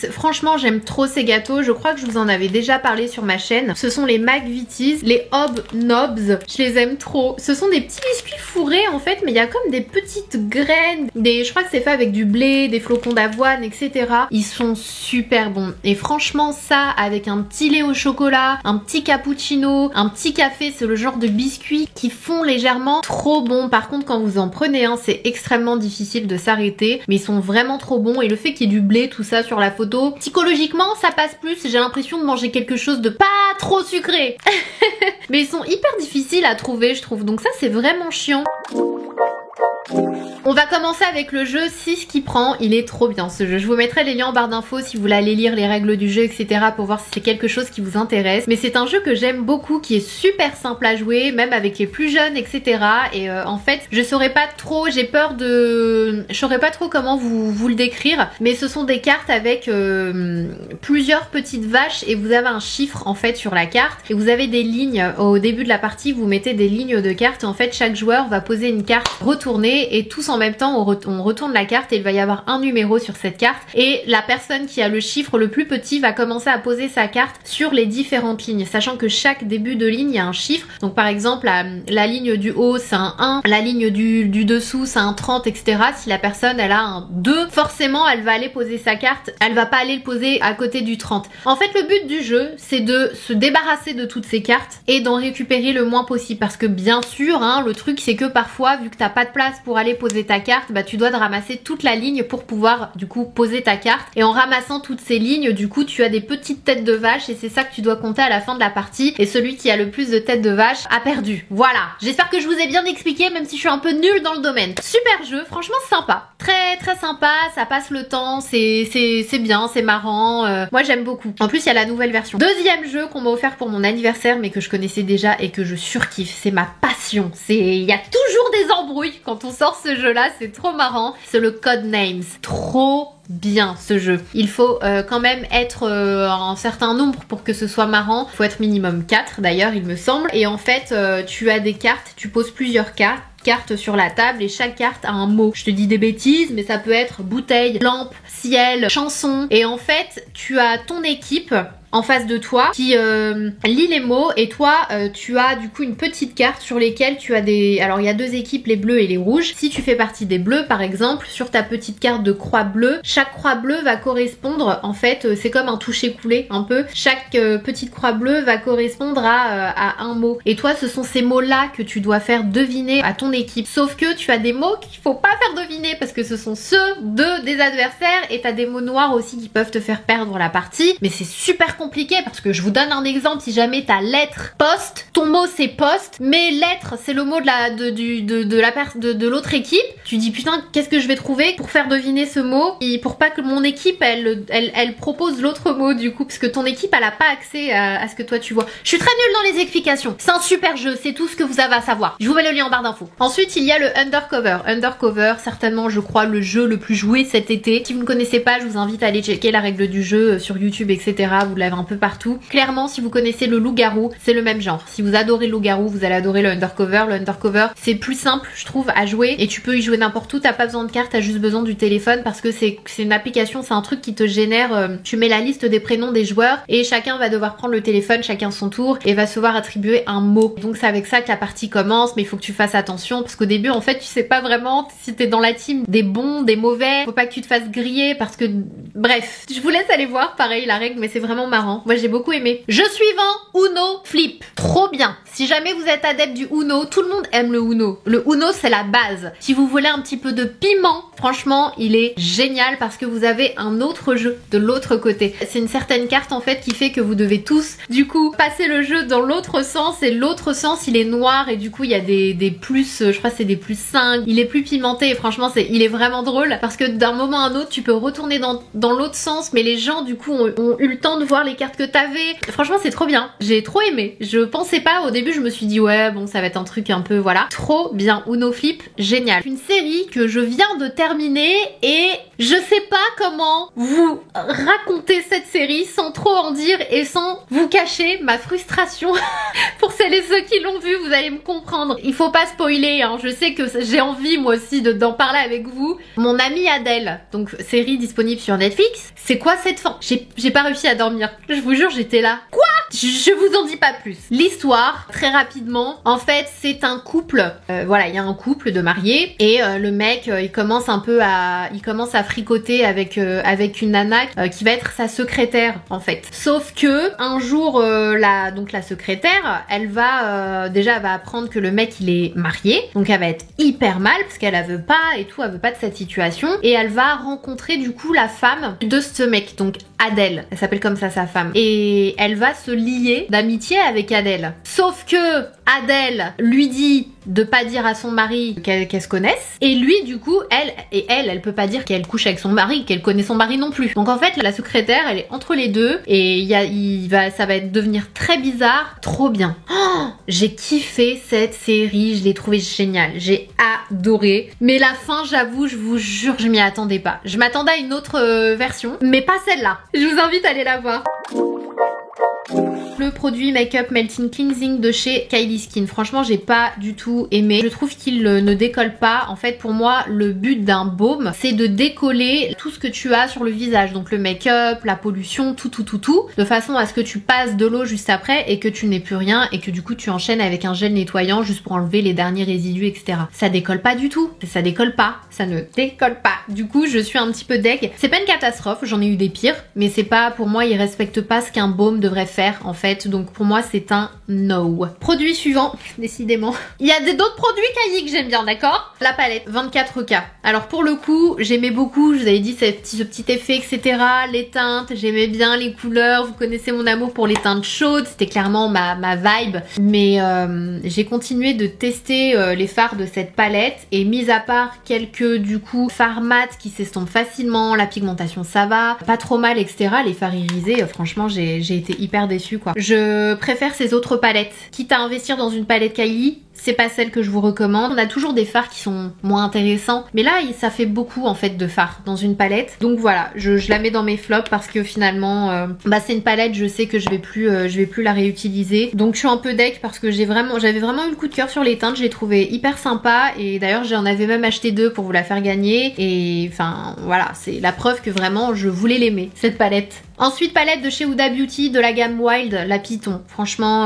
Franchement, j'aime trop ces gâteaux. Je crois que je vous en avais déjà parlé sur ma chaîne. Ce sont les McVitie's, les Hobnobs. Je les aime trop. Ce sont des petits biscuits fourrés en fait, mais il y a comme des petites graines. Je crois que c'est fait avec du blé, des flocons d'avoine, etc. Ils sont super bons. Et franchement, ça, avec un petit lait au chocolat, un petit cappuccino, un petit café, c'est le genre de biscuits qui font légèrement trop bon. Par contre, quand vous en prenez un, c'est extrêmement difficile de s'arrêter, mais ils sont vraiment trop bons. Et le fait qu'il y ait du blé, tout ça sur la photo, psychologiquement ça passe plus. J'ai l'impression de manger quelque chose de pas trop sucré. Mais ils sont hyper difficiles à trouver je trouve, donc ça c'est vraiment chiant. On va commencer avec le jeu 6 qui prend, il est trop bien ce jeu. Je vous mettrai les liens en barre d'infos si vous voulez aller lire les règles du jeu, etc. pour voir si c'est quelque chose qui vous intéresse. Mais c'est un jeu que j'aime beaucoup, qui est super simple à jouer, même avec les plus jeunes, etc. Et en fait, je saurais pas trop, j'ai peur de... Je saurais pas trop comment vous le décrire, mais ce sont des cartes avec plusieurs petites vaches et vous avez un chiffre en fait sur la carte et vous avez des lignes. Au début de la partie, vous mettez des lignes de cartes et en fait, chaque joueur va poser une carte retournée et tous en même temps, on retourne la carte et il va y avoir un numéro sur cette carte et la personne qui a le chiffre le plus petit va commencer à poser sa carte sur les différentes lignes, sachant que chaque début de ligne, il y a un chiffre. Donc par exemple, la ligne du haut, c'est un 1, la ligne du dessous, c'est un 30, etc. Si la personne, elle a un 2, forcément, elle va aller poser sa carte, elle va pas aller le poser à côté du 30. En fait, le but du jeu, c'est de se débarrasser de toutes ces cartes et d'en récupérer le moins possible parce que bien sûr, hein, le truc, c'est que parfois, vu que t'as pas de place pour aller poser ta carte, bah tu dois te ramasser toute la ligne pour pouvoir du coup poser ta carte et en ramassant toutes ces lignes du coup tu as des petites têtes de vache et c'est ça que tu dois compter à la fin de la partie et celui qui a le plus de têtes de vache a perdu. Voilà, j'espère que je vous ai bien expliqué même si je suis un peu nulle dans le domaine. Super jeu, franchement sympa, très sympa, ça passe le temps, c'est bien, c'est marrant, moi j'aime beaucoup. En plus il y a la nouvelle version. Deuxième jeu qu'on m'a offert pour mon anniversaire mais que je connaissais déjà et que je surkiffe, c'est ma passion, il y a toujours des embrouilles quand on sort ce jeu là, c'est trop marrant, c'est le Codenames. Trop bien ce jeu. Il faut quand même être un certain nombre pour que ce soit marrant. Il faut être minimum 4 d'ailleurs il me semble. Et en fait tu as des cartes, tu poses plusieurs cartes sur la table et chaque carte a un mot. Je te dis des bêtises mais ça peut être bouteille, lampe, ciel, chanson. Et en fait tu as ton équipe en face de toi qui lit les mots et toi tu as du coup une petite carte sur lesquelles tu as des... Alors il y a deux équipes, les bleus et les rouges. Si tu fais partie des bleus par exemple, sur ta petite carte de croix bleue, chaque croix bleue va correspondre en fait, c'est comme un toucher-coulé un peu. Chaque petite croix bleue va correspondre à un mot. Et toi ce sont ces mots-là que tu dois faire deviner à ton équipe. Sauf que tu as des mots qu'il faut pas faire deviner parce que ce sont ceux des adversaires et tu as des mots noirs aussi qui peuvent te faire perdre la partie. Mais c'est super compliqué parce que je vous donne un exemple. Si jamais ta lettre poste, ton mot c'est poste, mais lettre c'est le mot de l'autre équipe, tu dis putain qu'est-ce que je vais trouver pour faire deviner ce mot et pour pas que mon équipe elle propose l'autre mot du coup parce que ton équipe elle a pas accès à ce que toi tu vois. Je suis très nulle dans les explications. C'est un super jeu, c'est tout ce que vous avez à savoir. Je vous mets le lien en barre d'infos. Ensuite il y a le Undercover. Undercover, certainement je crois le jeu le plus joué cet été. Si vous ne connaissez pas, je vous invite à aller checker la règle du jeu sur YouTube, etc. Vous l'avez un peu partout. Clairement, si vous connaissez le loup-garou, c'est le même genre. Si vous adorez le loup-garou, vous allez adorer le Undercover. Le Undercover, c'est plus simple, je trouve, à jouer et tu peux y jouer n'importe où. T'as pas besoin de cartes, t'as juste besoin du téléphone parce que c'est une application, c'est un truc qui te génère. Tu mets la liste des prénoms des joueurs et chacun va devoir prendre le téléphone, chacun son tour et va se voir attribuer un mot. Donc c'est avec ça que la partie commence, mais il faut que tu fasses attention parce qu'au début, en fait, tu sais pas vraiment si t'es dans la team des bons, des mauvais. Faut pas que tu te fasses griller parce que, bref, je vous laisse aller voir. Pareil la règle, mais c'est vraiment marrant. Moi j'ai beaucoup aimé. Jeu suivant, Uno Flip. Trop bien. Si jamais vous êtes adepte du Uno, tout le monde aime le Uno. Le Uno c'est la base. Si vous voulez un petit peu de piment, franchement il est génial parce que vous avez un autre jeu de l'autre côté. C'est une certaine carte en fait qui fait que vous devez tous du coup passer le jeu dans l'autre sens et l'autre sens il est noir et du coup il y a des plus, je crois que c'est des plus 5. Il est plus pimenté et franchement il est vraiment drôle parce que d'un moment à un autre tu peux retourner dans l'autre sens mais les gens du coup ont eu le temps de voir les cartes que t'avais. Franchement c'est trop bien, j'ai trop aimé. Je pensais pas, au début je me suis dit ouais bon ça va être un truc un peu voilà. Trop bien, Uno Flip, génial. Une série que je viens de terminer et je sais pas comment vous raconter cette série sans trop en dire et sans vous cacher ma frustration. Pour celles et ceux qui l'ont vu, vous allez me comprendre. Il faut pas spoiler, hein. Je sais que j'ai envie moi aussi d'en parler avec vous. Mon amie Adèle, donc série disponible sur Netflix. C'est quoi cette fin? J'ai pas réussi à dormir. Je vous jure, j'étais là. Quoi? Je vous en dis pas plus. L'histoire, très rapidement, en fait, c'est un couple. Voilà, il y a un couple de mariés et le mec, il commence à fricoter avec une nana qui va être sa secrétaire en fait. Sauf que un jour, la secrétaire, elle va apprendre que le mec il est marié, donc elle va être hyper mal parce qu'elle veut pas et tout, elle veut pas de cette situation et elle va rencontrer du coup la femme de ce mec, donc Adèle, elle s'appelle comme ça sa femme et elle va se liée d'amitié avec Adèle. Sauf que Adèle lui dit de pas dire à son mari qu'elle se connaisse, et lui du coup elle peut pas dire qu'elle couche avec son mari, qu'elle connaît son mari non plus. Donc en fait la secrétaire elle est entre les deux et ça va devenir très bizarre, trop bien. Oh, j'ai kiffé cette série, je l'ai trouvée géniale, j'ai adoré. Mais la fin, j'avoue, je vous jure, je m'y attendais pas. Je m'attendais à une autre version, mais pas celle-là. Je vous invite à aller la voir. Le produit Make-up Melting Cleansing de chez Kylie Skin. Franchement, j'ai pas du tout aimé. Je trouve qu'il ne décolle pas. En fait, pour moi, le but d'un baume, c'est de décoller tout ce que tu as sur le visage. Donc le make-up, la pollution, tout. De façon à ce que tu passes de l'eau juste après et que tu n'aies plus rien et que du coup, tu enchaînes avec un gel nettoyant juste pour enlever les derniers résidus, etc. Ça décolle pas du tout. Ça décolle pas. Ça ne décolle pas. Du coup, je suis un petit peu deg. C'est pas une catastrophe. J'en ai eu des pires. Mais c'est pas, pour moi, il respecte pas ce qu'un baume devrait faire, en fait. Donc pour moi c'est un no. Produit suivant, décidément. Il y a d'autres produits Kylie que j'aime bien, d'accord? La palette 24K. Alors pour le coup j'aimais beaucoup, je vous avais dit ce petit effet etc. Les teintes, j'aimais bien les couleurs, vous connaissez mon amour pour les teintes chaudes, c'était clairement ma vibe. Mais j'ai continué de tester les fards de cette palette et mis à part quelques du coup fards mat qui s'estompent facilement, la pigmentation ça va, pas trop mal etc. Les fards irisés, franchement j'ai été hyper déçue quoi. Je préfère ces autres palettes. Quitte à investir dans une palette Kylie, c'est pas celle que je vous recommande. On a toujours des fards qui sont moins intéressants. Mais là, ça fait beaucoup en fait de fards dans une palette. Donc voilà, je la mets dans mes flops parce que finalement, c'est une palette, je sais que je vais plus la réutiliser. Donc je suis un peu deg parce que j'avais vraiment eu le coup de cœur sur les teintes. Je l'ai trouvé hyper sympa et d'ailleurs j'en avais même acheté 2 pour vous la faire gagner. Et enfin voilà, c'est la preuve que vraiment je voulais l'aimer, cette palette. Ensuite, palette de chez Huda Beauty de la gamme Wild, la Python. Franchement,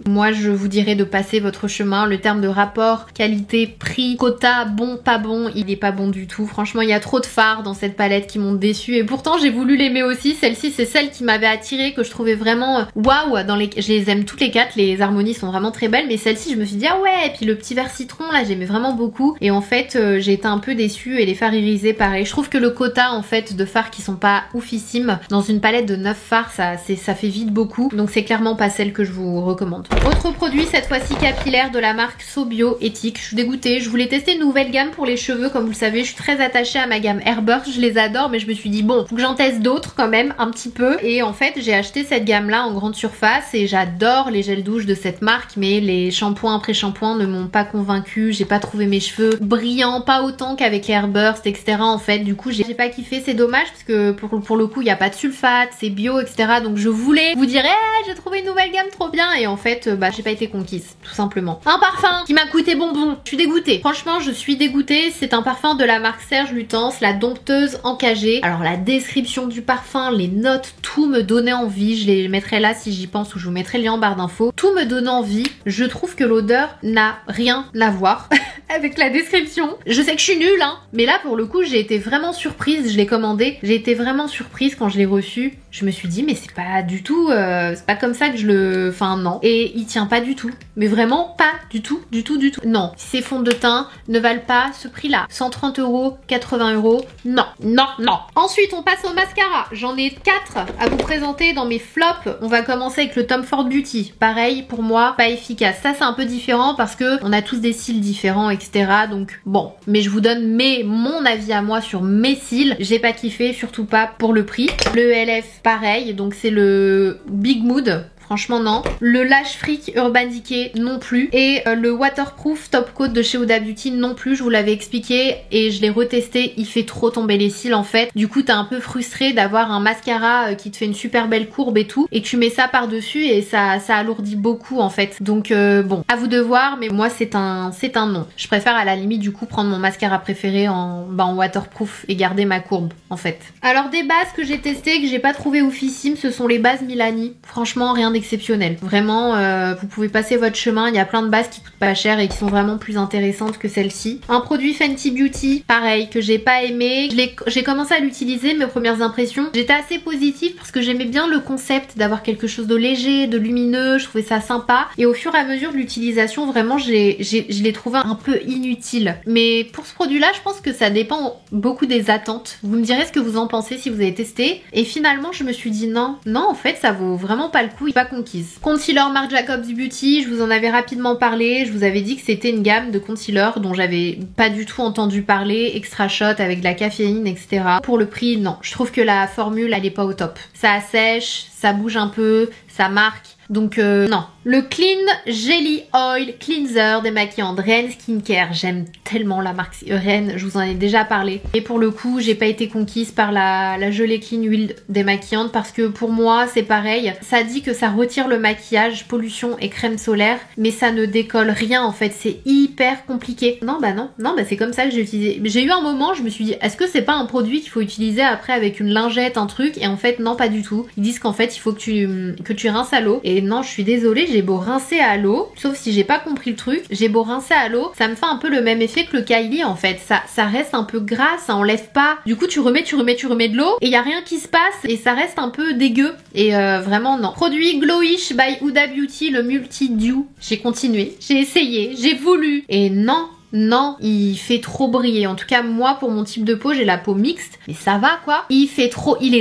moi je vous dirais de passer votre chemin. Le terme de rapport qualité-prix, quota, bon, pas bon, il est pas bon du tout. Franchement, il y a trop de fards dans cette palette qui m'ont déçue. Et pourtant, j'ai voulu l'aimer aussi. Celle-ci, c'est celle qui m'avait attirée, que je trouvais vraiment waouh. Je les aime toutes les 4, les harmonies sont vraiment très belles. Mais celle-ci, je me suis dit, ah ouais, et puis le petit vert citron, là, j'aimais vraiment beaucoup. Et en fait, j'ai été un peu déçue. Et les fards irisés, pareil. Je trouve que le quota, en fait, de fards qui sont pas oufissimes, dans une palette de 9 fards, ça fait vite beaucoup. Donc c'est clairement pas celle que je vous recommande. Autre produit, cette fois-ci capillaire de la marque SoBio Éthique. Je suis dégoûtée. Je voulais tester une nouvelle gamme pour les cheveux. Comme vous le savez, je suis très attachée à ma gamme Airburst. Je les adore, mais je me suis dit, bon, faut que j'en teste d'autres quand même, un petit peu. Et en fait, j'ai acheté cette gamme-là en grande surface et j'adore les gels douche de cette marque, mais les shampoings après shampoing ne m'ont pas convaincue. J'ai pas trouvé mes cheveux brillants, pas autant qu'avec Airburst, etc. En fait, du coup, j'ai pas kiffé. C'est dommage parce que pour le coup, il n'y a pas de sulfate, c'est bio, etc. Donc je voulais vous dire, j'ai trouvé une nouvelle gamme trop bien. Et en fait, j'ai pas été conquise, tout simplement. Un parfum qui m'a coûté bonbon. Je suis dégoûtée. Franchement, je suis dégoûtée. C'est un parfum de la marque Serge Lutens, la dompteuse encagée. Alors la description du parfum, les notes, tout me donnait envie. Je les mettrai là si j'y pense ou je vous mettrai le lien en barre d'infos. Tout me donne envie. Je trouve que l'odeur n'a rien à voir avec la description. Je sais que je suis nulle, hein, mais là pour le coup j'ai été vraiment surprise. Je l'ai commandé. J'ai été vraiment surprise quand je l'ai reçu. Je me suis dit mais c'est pas du tout, c'est pas comme ça que je le... Enfin non. Et il tient pas du tout. Mais vraiment pas du tout, du tout, du tout. Non. Ces fonds de teint ne valent pas ce prix-là. 130 €, 80 €. Non, non, non. Ensuite on passe au mascara. J'en ai 4 à vous présenter dans mes flops. On va commencer avec le Tom Ford Beauty. Pareil pour moi, pas efficace. Ça c'est un peu différent parce que on a tous des cils différents, etc. Donc bon. Mais je vous donne mon avis à moi sur mes cils. J'ai pas kiffé, surtout pas pour le prix. Le LF pareil, donc c'est le Big Mood. Franchement non. Le Lash Freak Urban Decay non plus. Et le Waterproof Top Coat de chez Huda Beauty non plus. Je vous l'avais expliqué et je l'ai retesté. Il fait trop tomber les cils en fait. Du coup t'es un peu frustré d'avoir un mascara qui te fait une super belle courbe et tout. Et tu mets ça par dessus et ça alourdit beaucoup en fait. Donc bon, à vous de voir. Mais moi c'est un non. Je préfère à la limite du coup prendre mon mascara préféré en waterproof et garder ma courbe en fait. Alors des bases que j'ai testées que j'ai pas trouvé oufissimes, ce sont les bases Milani. Franchement rien exceptionnel. Vraiment, vous pouvez passer votre chemin. Il y a plein de bases qui coûtent pas cher et qui sont vraiment plus intéressantes que celle-ci. Un produit Fenty Beauty, pareil, que j'ai pas aimé. J'ai commencé à l'utiliser, mes premières impressions. J'étais assez positive parce que j'aimais bien le concept d'avoir quelque chose de léger, de lumineux. Je trouvais ça sympa. Et au fur et à mesure de l'utilisation, vraiment, je l'ai trouvé un peu inutile. Mais pour ce produit-là, je pense que ça dépend beaucoup des attentes. Vous me direz ce que vous en pensez si vous avez testé. Et finalement, je me suis dit non, en fait, ça vaut vraiment pas le coup. Il est pas conquise. Concealer Marc Jacobs Beauty, je vous en avais rapidement parlé, je vous avais dit que c'était une gamme de concealer dont j'avais pas du tout entendu parler, extra shot avec de la caféine, etc. Pour le prix, non, je trouve que la formule elle est pas au top. Ça assèche, ça bouge un peu, ça marque. Donc non. Le Clean Jelly Oil Cleanser démaquillant de Ren Skincare. J'aime tellement la marque Ren, je vous en ai déjà parlé. Et pour le coup, j'ai pas été conquise par la gelée clean huile démaquillante parce que pour moi, c'est pareil. Ça dit que ça retire le maquillage, pollution et crème solaire, mais ça ne décolle rien en fait. C'est hyper compliqué. Non, bah non. Non, bah c'est comme ça que j'ai utilisé. J'ai eu un moment, je me suis dit, est-ce que c'est pas un produit qu'il faut utiliser après avec une lingette, un truc? Et en fait, non, pas du tout. Ils disent qu'en fait, il faut que tu rinces à l'eau. Et non, je suis désolée, j'ai beau rincer à l'eau, sauf si j'ai pas compris le truc, j'ai beau rincer à l'eau, ça me fait un peu le même effet que le Kylie en fait. Ça reste un peu gras, ça enlève pas. Du coup, tu remets de l'eau et y a rien qui se passe et ça reste un peu dégueu. Et vraiment non. Produit Glowish by Huda Beauty, le Multi Dew. J'ai continué, j'ai essayé, j'ai voulu. Et non. Non, il fait trop briller. En tout cas, moi, pour mon type de peau, j'ai la peau mixte. Mais ça va, quoi. Il est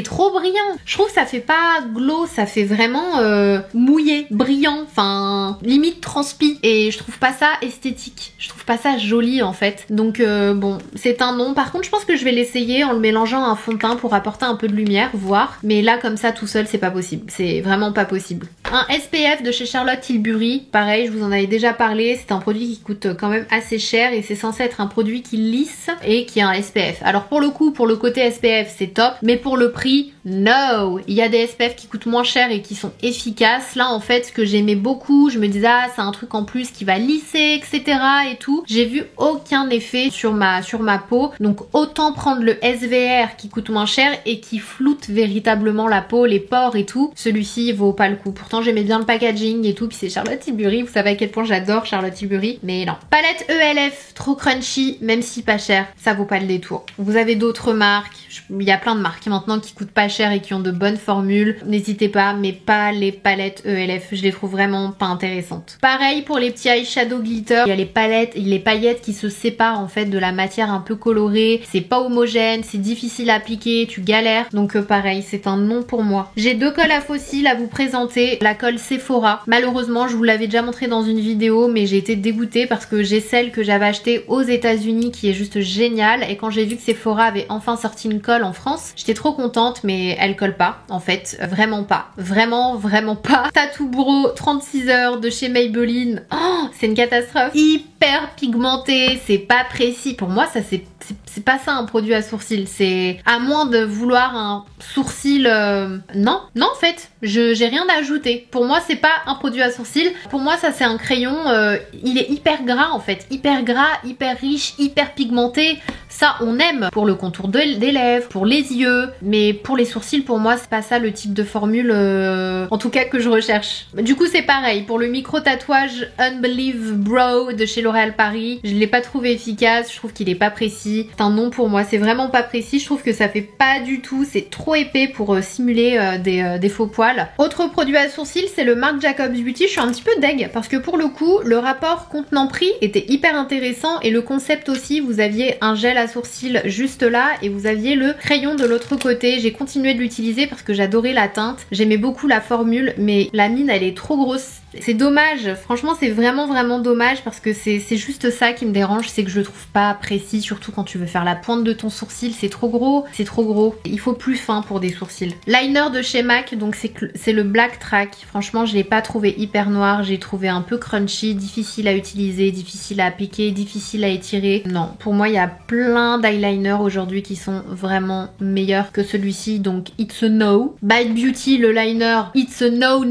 trop brillant. Je trouve que ça fait pas glow, ça fait vraiment mouillé, brillant. Enfin, limite transpi. Et je trouve pas ça esthétique. Je trouve pas ça joli, en fait. Donc, bon, c'est un non. Par contre, je pense que je vais l'essayer en le mélangeant à un fond de teint pour apporter un peu de lumière, voir. Mais là, comme ça, tout seul, c'est pas possible. C'est vraiment pas possible. Un SPF de chez Charlotte Tilbury. Pareil, je vous en avais déjà parlé. C'est un produit qui coûte quand même assez cher. Et c'est censé être un produit qui lisse et qui a un SPF. Alors pour le coup, pour le côté SPF, c'est top, mais pour le prix, no. Il y a des SPF qui coûtent moins cher et qui sont efficaces. Là, en fait, ce que j'aimais beaucoup, je me disais, ah, c'est un truc en plus qui va lisser, etc. et tout. J'ai vu aucun effet sur ma peau. Donc autant prendre le SVR qui coûte moins cher et qui floute véritablement la peau, les pores et tout. Celui-ci vaut pas le coup. Pourtant, j'aimais bien le packaging et tout. Puis c'est Charlotte Tilbury. Vous savez à quel point j'adore Charlotte Tilbury. Mais non. Palette ELF. Trop crunchy, même si pas cher, ça vaut pas le détour. Vous avez d'autres marques, il y a plein de marques maintenant qui coûtent pas cher et qui ont de bonnes formules. N'hésitez pas, mais pas les palettes ELF, je les trouve vraiment pas intéressantes. Pareil pour les petits eyeshadow glitter, il y a les paillettes qui se séparent en fait de la matière un peu colorée. C'est pas homogène, c'est difficile à appliquer, tu galères. Donc pareil, c'est un non pour moi. J'ai deux colles à fossiles à vous présenter. La colle Sephora. Malheureusement, je vous l'avais déjà montré dans une vidéo, mais j'ai été dégoûtée parce que j'ai celle que j'avais achetée aux États-Unis qui est juste géniale. Et quand j'ai vu que Sephora avait enfin sorti une colle en France, j'étais trop contente, mais elle colle pas en fait, vraiment pas, vraiment pas. Tattoo Bro 36 heures de chez Maybelline, oh, c'est une catastrophe, hyper pigmenté, c'est pas précis. Pour moi ça c'est pas ça un produit à sourcils, c'est à moins de vouloir un sourcil non en fait j'ai rien à ajouter. Pour moi c'est pas un produit à sourcils, pour moi ça c'est un crayon, il est hyper gras en fait, hyper gras, hyper riche, hyper pigmenté. Ça on aime pour le contour des lèvres, pour les yeux, mais pour les sourcils pour moi c'est pas ça le type de formule en tout cas que je recherche. Du coup c'est pareil pour le micro tatouage Unbelieve Brow de chez L'Oréal Paris, je l'ai pas trouvé efficace, je trouve qu'il est pas précis, c'est un non pour moi, c'est vraiment pas précis, je trouve que ça fait pas du tout, c'est trop épais pour simuler des faux poils. Autre produit à sourcils c'est le Marc Jacobs Beauty, je suis un petit peu deg parce que pour le coup le rapport contenant-prix était hyper intéressant et le concept aussi, vous aviez un gel à sourcils juste là et vous aviez le crayon de l'autre côté. J'ai continué de l'utiliser parce que j'adorais la teinte, j'aimais beaucoup la formule mais la mine elle est trop grosse. C'est dommage, franchement c'est vraiment dommage parce que c'est juste ça qui me dérange, c'est que je le trouve pas précis, surtout quand tu veux faire la pointe de ton sourcil, c'est trop gros, il faut plus fin pour des sourcils. Liner de chez MAC, donc c'est le Black Track, franchement je l'ai pas trouvé hyper noir, j'ai trouvé un peu crunchy, difficile à utiliser, difficile à appliquer, difficile à étirer. Non, pour moi il y a plein d'eyeliners aujourd'hui qui sont vraiment meilleurs que celui-ci, donc it's a no. Bite Beauty le liner, it's a no.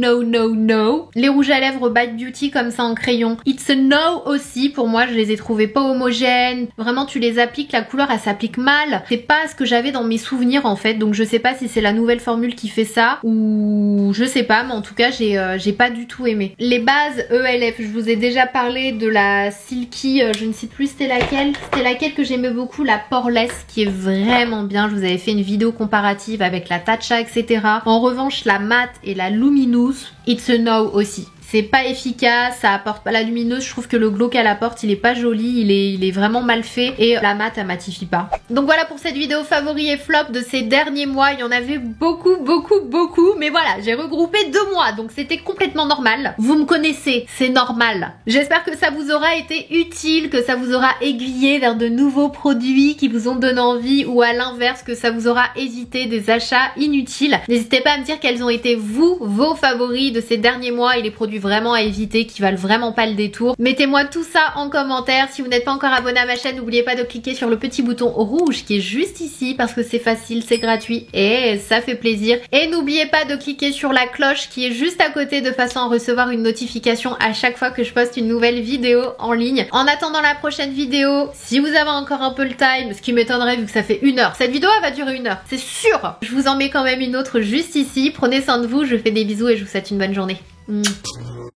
Les rouges à lèvres Bite Beauty comme ça en crayon, it's a no aussi. Pour moi je les ai trouvés pas homogènes, vraiment tu les appliques, la couleur elle s'applique mal, c'est pas ce que j'avais dans mes souvenirs en fait, donc je sais pas si c'est la nouvelle formule qui fait ça ou je sais pas, mais en tout cas j'ai pas du tout aimé. Les bases ELF, je vous ai déjà parlé de la Silky, je ne sais plus c'était laquelle que j'aimais beaucoup, la Poreless qui est vraiment bien, je vous avais fait une vidéo comparative avec la Tatcha etc. En revanche la Matte et la Luminous, it's a no aussi. c'est pas efficace, ça apporte pas la lumineuse, je trouve que le glow qu'elle apporte il est pas joli, il est vraiment mal fait et la mat elle matifie pas. Donc voilà pour cette vidéo favoris et flop de ces derniers mois, il y en avait beaucoup, mais voilà, j'ai regroupé 2 mois donc c'était complètement normal. Vous me connaissez, c'est normal. J'espère que ça vous aura été utile, que ça vous aura aiguillé vers de nouveaux produits qui vous ont donné envie ou à l'inverse que ça vous aura évité des achats inutiles. N'hésitez pas à me dire quels ont été vos favoris de ces derniers mois et les produits vraiment à éviter qui valent vraiment pas le détour. Mettez-moi tout ça en commentaire. Si vous n'êtes pas encore abonné à ma chaîne, n'oubliez pas de cliquer sur le petit bouton rouge qui est juste ici parce que c'est facile, c'est gratuit et ça fait plaisir. Et n'oubliez pas de cliquer sur la cloche qui est juste à côté de façon à recevoir une notification à chaque fois que je poste une nouvelle vidéo en ligne. En attendant la prochaine vidéo, si vous avez encore un peu le time, ce qui m'étonnerait vu que ça fait 1 heure, cette vidéo elle va durer 1 heure, c'est sûr. Je vous en mets quand même une autre juste ici. Prenez soin de vous, je vous fais des bisous et je vous souhaite une bonne journée.